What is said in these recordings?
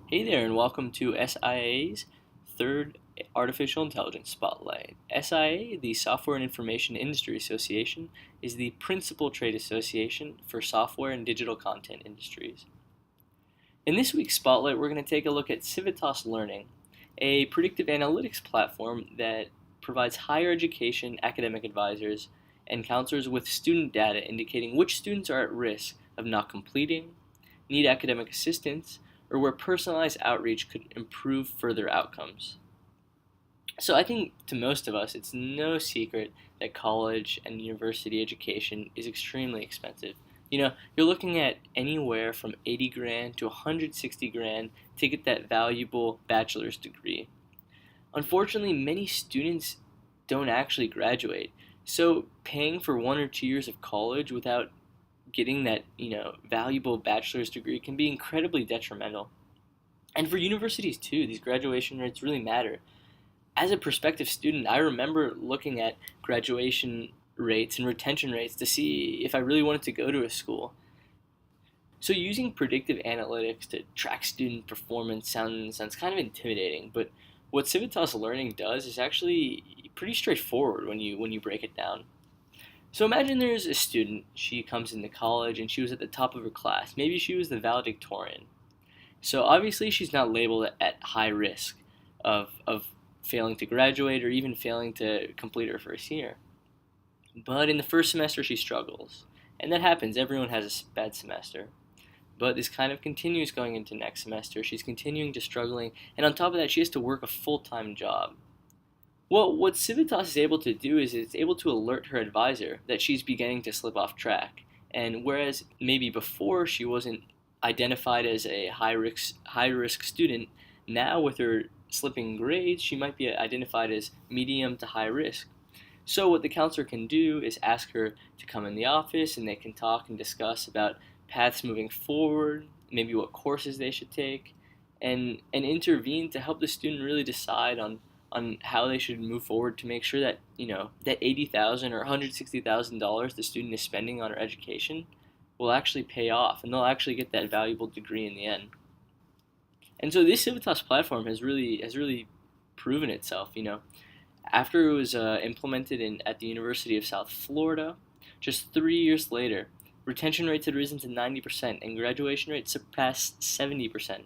Hey there, and welcome to SIA's third Artificial Intelligence Spotlight. SIA, the Software and Information Industry Association, is the principal trade association for software and digital content industries. In this week's Spotlight, we're going to take a look at Civitas Learning, a predictive analytics platform that provides higher education academic advisors and counselors with student data indicating which students are at risk of not completing, need academic assistance, or where personalized outreach could improve further outcomes. So I think to most of us, it's no secret that college and university education is extremely expensive. You're looking at anywhere from 80 grand to 160 grand to get that valuable bachelor's degree. Unfortunately, many students don't actually graduate. So paying for 1 or 2 years of college without getting that, valuable bachelor's degree can be incredibly detrimental. And for universities too, these graduation rates really matter. As a prospective student, I remember looking at graduation rates and retention rates to see if I really wanted to go to a school. So using predictive analytics to track student performance sounds kind of intimidating, but what Civitas Learning does is actually pretty straightforward when you break it down. So imagine there's a student, she comes into college and she was at the top of her class. Maybe she was the valedictorian. So obviously she's not labeled at high risk of failing to graduate or even failing to complete her first year. But in the first semester she struggles. And that happens, everyone has a bad semester. But this kind of continues going into next semester. She's continuing to struggling, and on top of that she has to work a full-time job. Well, what Civitas is able to do is it's able to alert her advisor that she's beginning to slip off track. And whereas maybe before she wasn't identified as a high risk student, now with her slipping grades, she might be identified as medium to high risk. So what the counselor can do is ask her to come in the office and they can talk and discuss about paths moving forward, maybe what courses they should take, and intervene to help the student really decide on how they should move forward to make sure that that $80,000 or $160,000 the student is spending on her education will actually pay off, and they'll actually get that valuable degree in the end. And so this Civitas platform has really proven itself. After it was implemented at the University of South Florida, just 3 years later, retention rates had risen to 90%, and graduation rates surpassed 70%.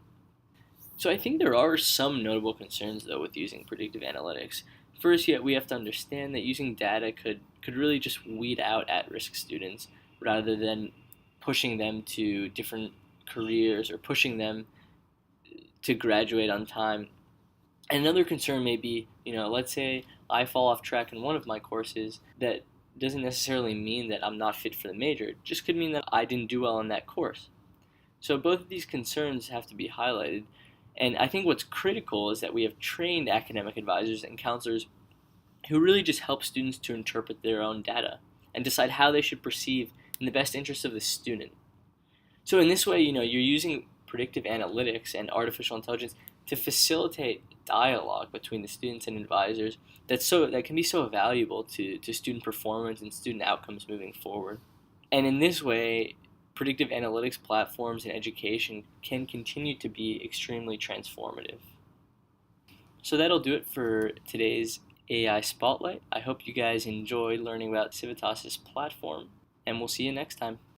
So I think there are some notable concerns though with using predictive analytics. First, yet we have to understand that using data could really just weed out at-risk students rather than pushing them to different careers or pushing them to graduate on time. And another concern may be, let's say I fall off track in one of my courses. That doesn't necessarily mean that I'm not fit for the major. It just could mean that I didn't do well in that course. So both of these concerns have to be highlighted. And I think what's critical is that we have trained academic advisors and counselors who really just help students to interpret their own data and decide how they should perceive in the best interest of the student. So in this way, you're using predictive analytics and artificial intelligence to facilitate dialogue between the students and advisors that can be so valuable to student performance and student outcomes moving forward. And in this way, predictive analytics platforms in education can continue to be extremely transformative. So that'll do it for today's AI Spotlight. I hope you guys enjoyed learning about Civitas' platform, and we'll see you next time.